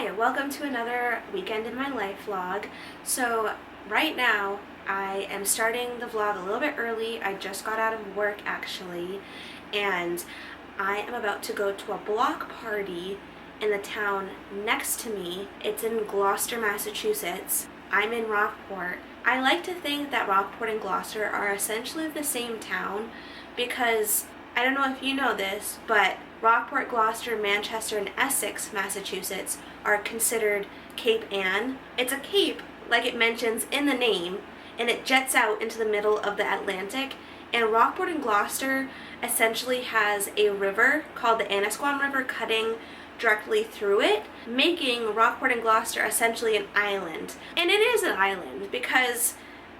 Hi, welcome to another Weekend in My Life vlog. So right now I am starting the vlog a little bit early. I just got out of work actually, and I am about to go to a block party in the town next to me. It's in Gloucester, Massachusetts. I'm in Rockport. I like to think that Rockport and Gloucester are essentially the same town because I don't know if you know this, but Rockport, Gloucester, Manchester, and Essex, Massachusetts are considered Cape Ann. It's a cape, like it mentions in the name, and it jets out into the middle of the Atlantic. And Rockport and Gloucester essentially has a river called the Annisquam River cutting directly through it, making Rockport and Gloucester essentially an island. And it is an island because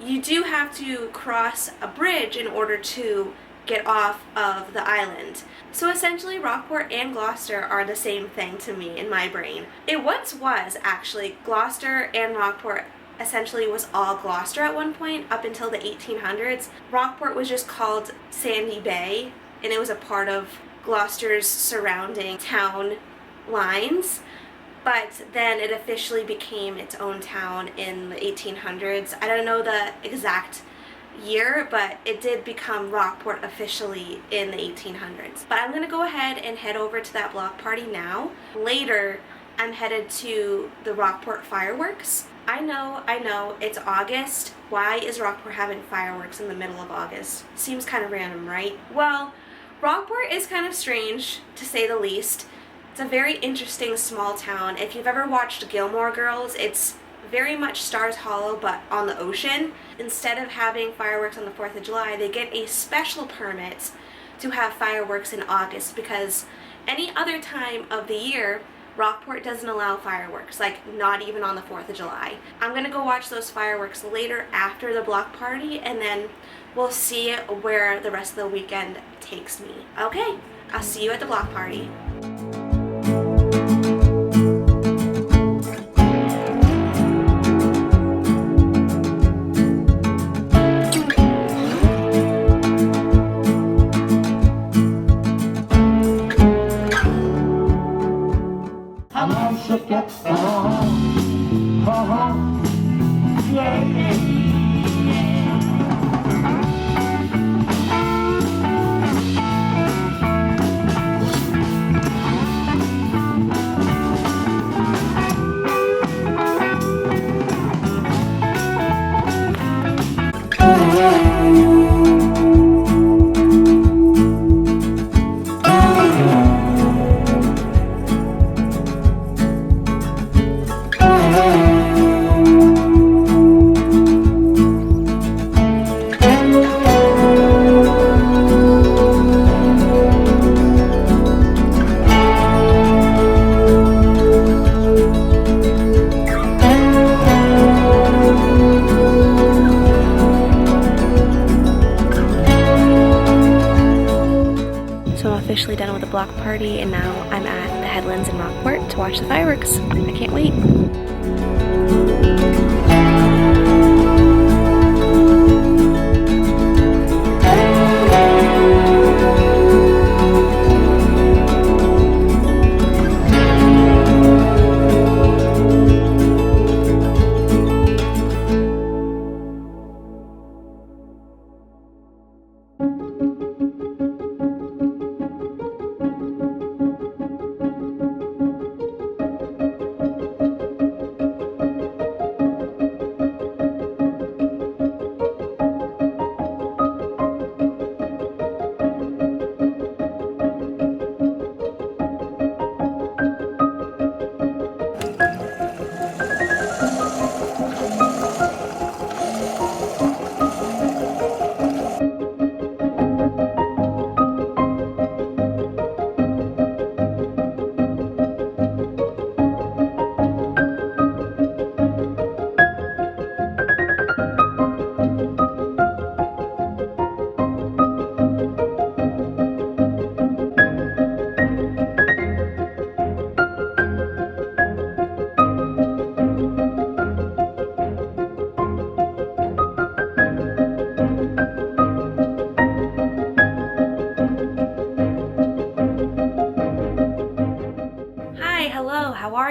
you do have to cross a bridge in order to get off of the island. So essentially Rockport and Gloucester are the same thing to me in my brain. It once was actually. Gloucester and Rockport essentially was all Gloucester at one point up until the 1800s. Rockport was just called Sandy Bay and it was a part of Gloucester's surrounding town lines. But then it officially became its own town in the 1800s. I don't know the exact year, but it did become Rockport officially in the 1800s. But I'm gonna go ahead and head over to that block party now. Later, I'm headed to the Rockport fireworks. I know, it's August. Why is Rockport having fireworks in the middle of August? Seems kind of random, right? Well, Rockport is kind of strange, to say the least. It's a very interesting small town. If you've ever watched Gilmore Girls, it's very much Stars Hollow but on the ocean. Instead of having fireworks on the 4th of July, they get a special permit to have fireworks in August because any other time of the year, Rockport doesn't allow fireworks, like not even on the 4th of July. I'm gonna go watch those fireworks later after the block party, and then we'll see where the rest of the weekend takes me. Okay, I'll see you at the block party. Officially done with the block party, and now I'm at the Headlands in Rockport to watch the fireworks. I can't wait.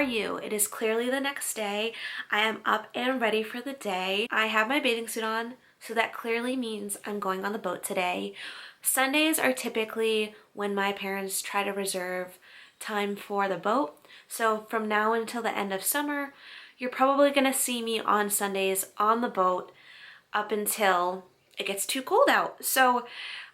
are you? It is clearly the next day. I am up and ready for the day. I have my bathing suit on, so that clearly means I'm going on the boat today. Sundays are typically when my parents try to reserve time for the boat. So from now until the end of summer, you're probably gonna see me on Sundays on the boat up until it gets too cold out. So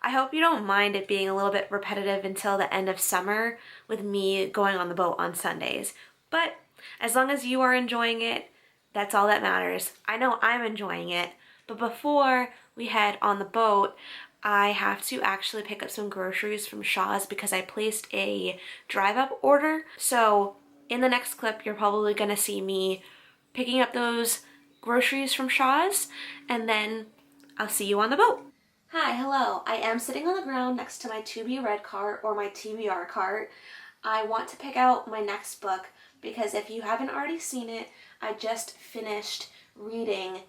I hope you don't mind it being a little bit repetitive until the end of summer with me going on the boat on Sundays. But as long as you are enjoying it, that's all that matters. I know I'm enjoying it, but before we head on the boat, I have to actually pick up some groceries from Shaw's because I placed a drive-up order. So in the next clip, you're probably gonna see me picking up those groceries from Shaw's, and then I'll see you on the boat. Hi, hello. I am sitting on the ground next to my To Be Read cart or my TBR cart. I want to pick out my next book because if you haven't already seen it, I just finished reading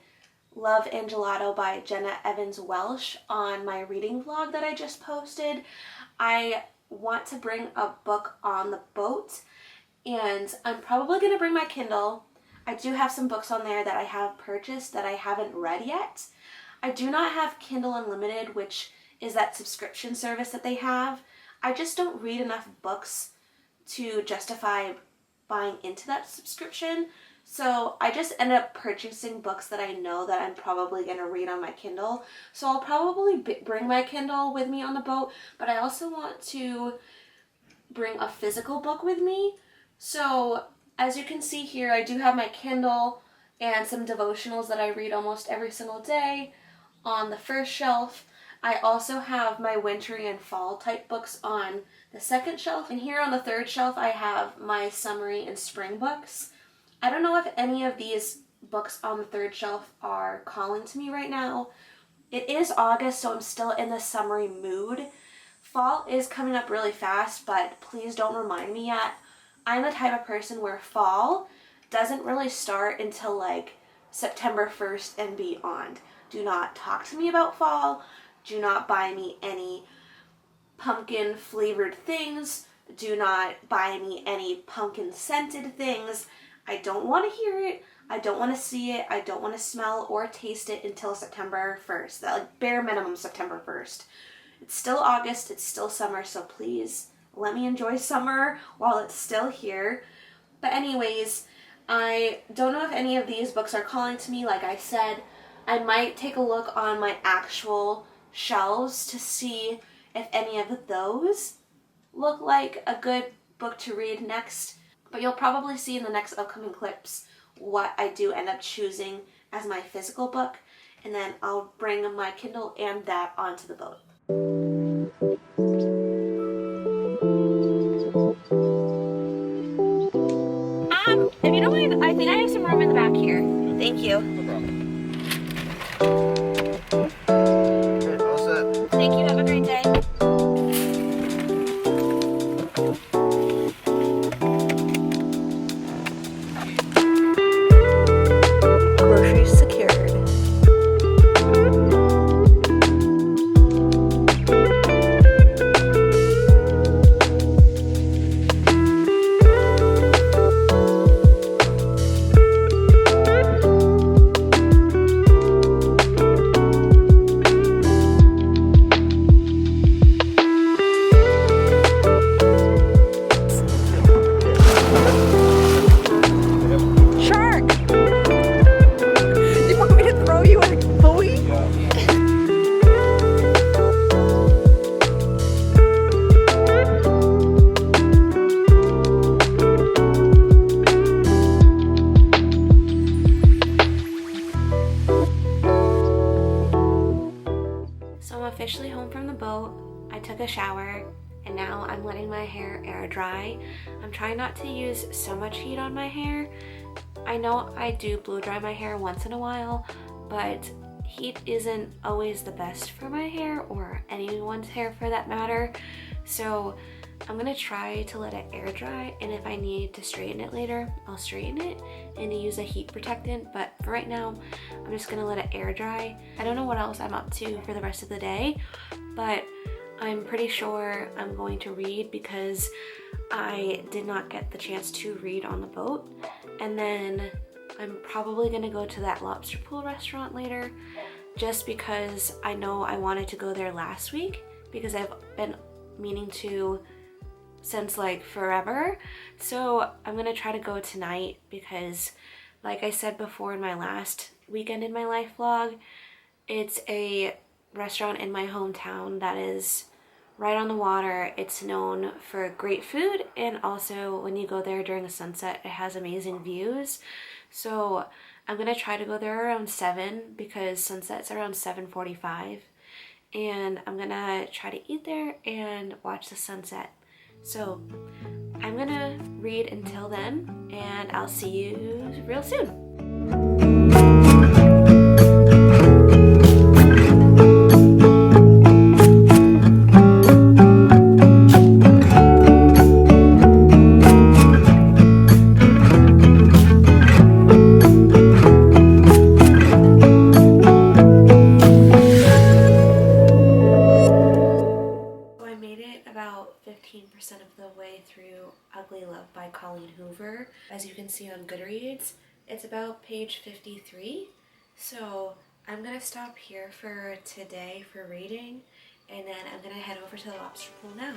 Love and Gelato by Jenna Evans Welsh on my reading vlog that I just posted. I want to bring a book on the boat, and I'm probably going to bring my Kindle. I do have some books on there that I have purchased that I haven't read yet. I do not have Kindle Unlimited, which is that subscription service that they have. I just don't read enough books to justify buying into that subscription. So I just ended up purchasing books that I know that I'm probably going to read on my Kindle. So I'll probably bring my Kindle with me on the boat, but I also want to bring a physical book with me. So as you can see here, I do have my Kindle and some devotionals that I read almost every single day on the first shelf. I also have my wintry and fall type books on the second shelf. And here on the third shelf, I have my summery and spring books. I don't know if any of these books on the third shelf are calling to me right now. It is August, so I'm still in the summery mood. Fall is coming up really fast, but please don't remind me yet. I'm the type of person where fall doesn't really start until like September 1st and beyond. Do not talk to me about fall. Do not buy me any pumpkin flavored things. Do not buy me any pumpkin scented things. I don't want to hear it. I don't want to see it. I don't want to smell or taste it until September 1st. That, like, bare minimum September 1st. It's still August. It's still summer, so please let me enjoy summer while it's still here. But anyways, I don't know if any of these books are calling to me. Like I said, I might take a look on my actual shelves to see if any of those look like a good book to read next. But you'll probably see in the next upcoming clips what I do end up choosing as my physical book. And then I'll bring my Kindle and that onto the boat. If you don't mind, I think I have some room in the back here. Thank you. No problem. Okay, all set. Thank you. Have a great day. Groceries secured. Officially home from the boat. I took a shower and now I'm letting my hair air dry. I'm trying not to use so much heat on my hair. I know I do blow dry my hair once in a while, but heat isn't always the best for my hair or anyone's hair for that matter. So I'm gonna try to let it air dry, and if I need to straighten it later, I'll straighten it and use a heat protectant, but for right now, I'm just gonna let it air dry. I don't know what else I'm up to for the rest of the day, but I'm pretty sure I'm going to read because I did not get the chance to read on the boat. And then I'm probably gonna go to that lobster pool restaurant later just because I know I wanted to go there last week because I've been meaning to since like forever. So I'm gonna try to go tonight because like I said before in my last weekend in my life vlog, it's a restaurant in my hometown that is right on the water. It's known for great food, and also when you go there during the sunset, it has amazing views. So I'm gonna try to go there around 7 because sunset's around 7:45, and I'm gonna try to eat there and watch the sunset. So I'm gonna read until then, and I'll see you real soon. About 15% of the way through Ugly Love by Colleen Hoover. As you can see on Goodreads, it's about page 53. So I'm gonna stop here for today for reading, and then I'm gonna head over to the lobster pool now.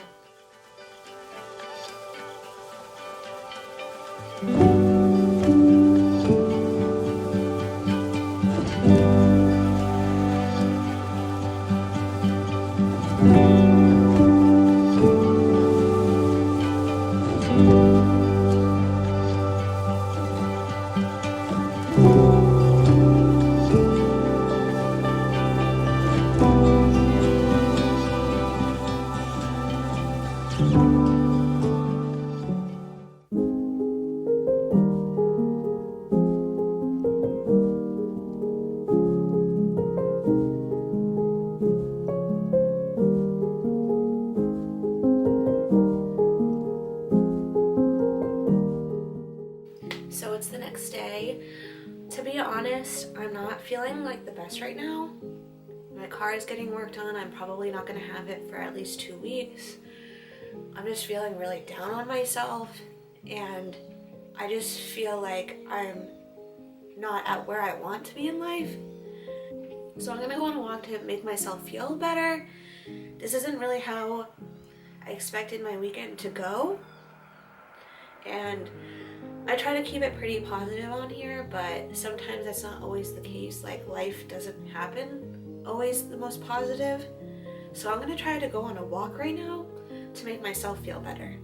So it's the next day. To be honest, I'm not feeling like the best right now. My car is getting worked on. I'm probably not gonna have it for at least 2 weeks. I'm just feeling really down on myself, and I just feel like I'm not at where I want to be in life. So I'm gonna go on a walk to make myself feel better. This isn't really how I expected my weekend to go, and I try to keep it pretty positive on here, but sometimes that's not always the case. Like, life doesn't happen always the most positive. So I'm gonna try to go on a walk right now to make myself feel better.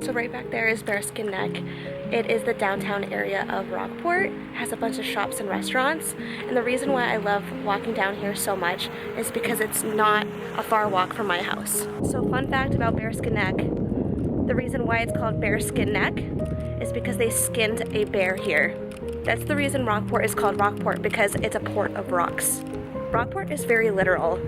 So right back there is Bearskin Neck. It is the downtown area of Rockport. It has a bunch of shops and restaurants. And the reason why I love walking down here so much is because it's not a far walk from my house. So fun fact about Bearskin Neck, the reason why it's called Bearskin Neck is because they skinned a bear here. That's the reason Rockport is called Rockport, because it's a port of rocks. Rockport is very literal.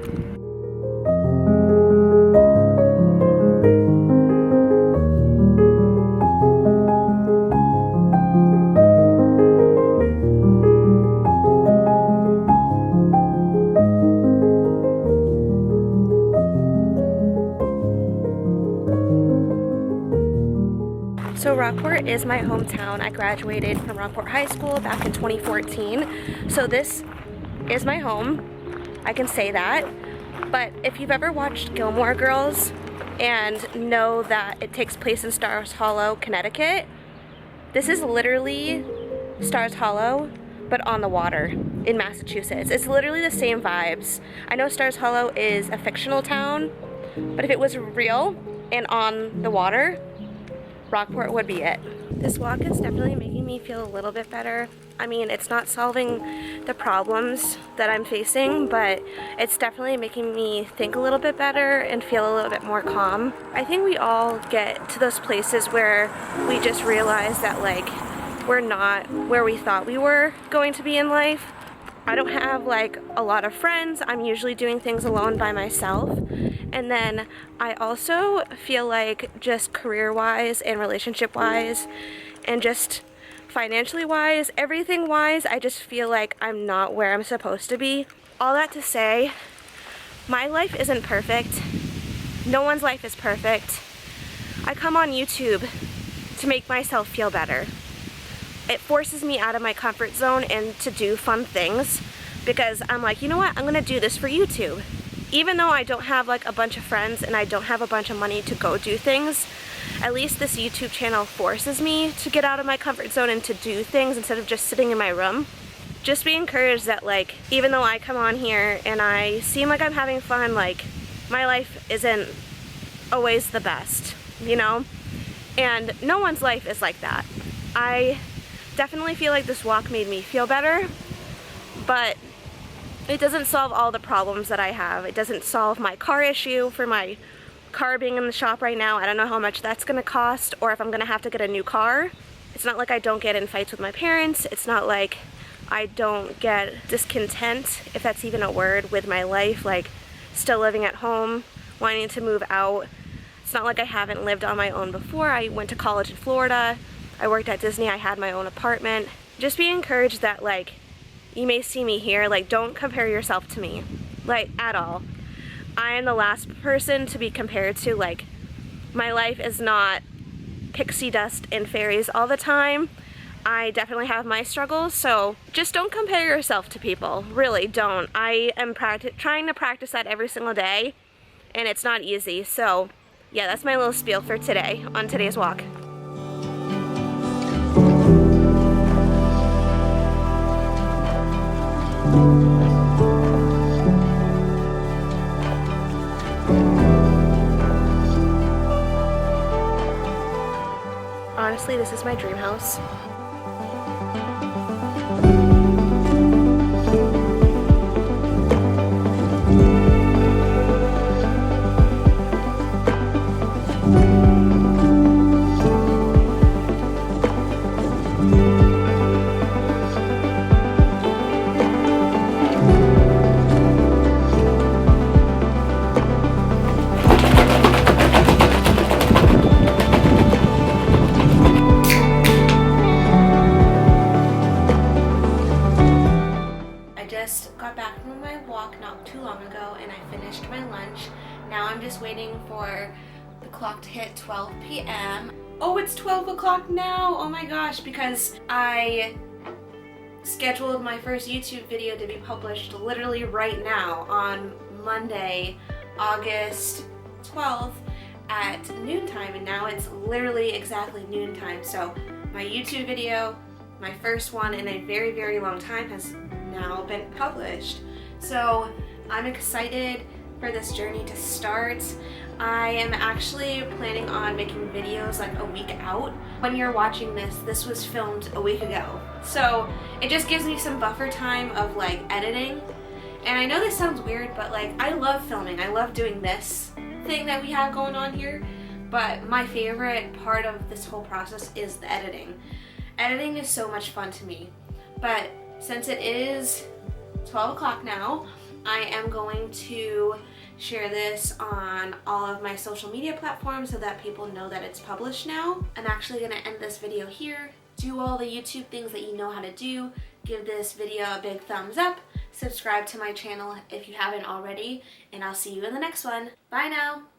So Rockport is my hometown. I graduated from Rockport High School back in 2014. So this is my home. I can say that. But if you've ever watched Gilmore Girls and know that it takes place in Stars Hollow, Connecticut, this is literally Stars Hollow, but on the water in Massachusetts. It's literally the same vibes. I know Stars Hollow is a fictional town, but if it was real and on the water, Rockport would be it. This walk is definitely making me feel a little bit better. I mean, it's not solving the problems that I'm facing, but it's definitely making me think a little bit better and feel a little bit more calm. I think we all get to those places where we just realize that like we're not where we thought we were going to be in life. I don't have like a lot of friends. I'm usually doing things alone by myself. And then I also feel like just career-wise and relationship-wise and just financially wise, everything wise, I just feel like I'm not where I'm supposed to be. All that to say, my life isn't perfect. No one's life is perfect. I come on YouTube to make myself feel better. It forces me out of my comfort zone and to do fun things because I'm like, you know what, I'm gonna do this for YouTube. Even though I don't have like a bunch of friends and I don't have a bunch of money to go do things, at least this YouTube channel forces me to get out of my comfort zone and to do things instead of just sitting in my room. Just be encouraged that like, even though I come on here and I seem like I'm having fun, like my life isn't always the best, you know? And no one's life is like that. I definitely feel like this walk made me feel better, but it doesn't solve all the problems that I have. It doesn't solve my car issue for my car being in the shop right now. I don't know how much that's gonna cost or if I'm gonna have to get a new car. It's not like I don't get in fights with my parents. It's not like I don't get discontent, if that's even a word, with my life, like still living at home, wanting to move out. It's not like I haven't lived on my own before. I went to college in Florida. I worked at Disney. I had my own apartment. Just be encouraged that like, you may see me here, like don't compare yourself to me, like at all. I am the last person to be compared to. Like my life is not pixie dust and fairies all the time. I definitely have my struggles, so just don't compare yourself to people. Really don't. I am trying to practice that every single day and it's not easy. So yeah, that's my little spiel for today on today's walk. Honestly, this is my dream house. Got back from my walk not too long ago and I finished my lunch. Now I'm just waiting for the clock to hit 12 p.m. Oh, it's 12 o'clock now! Oh my gosh, because I scheduled my first YouTube video to be published literally right now on Monday, August 12th at noontime, and now it's literally exactly noontime. So my YouTube video, my first one in a very, very long time, has now been published. So I'm excited for this journey to start. I am actually planning on making videos like a week out. When you're watching this, this was filmed a week ago. So it just gives me some buffer time of like editing. And I know this sounds weird, but like I love filming. I love doing this thing that we have going on here. But my favorite part of this whole process is the editing. Editing is so much fun to me. But since it is 12 o'clock now, I am going to share this on all of my social media platforms so that people know that it's published now. I'm actually going to end this video here, do all the YouTube things that you know how to do, give this video a big thumbs up, subscribe to my channel if you haven't already, and I'll see you in the next one. Bye now!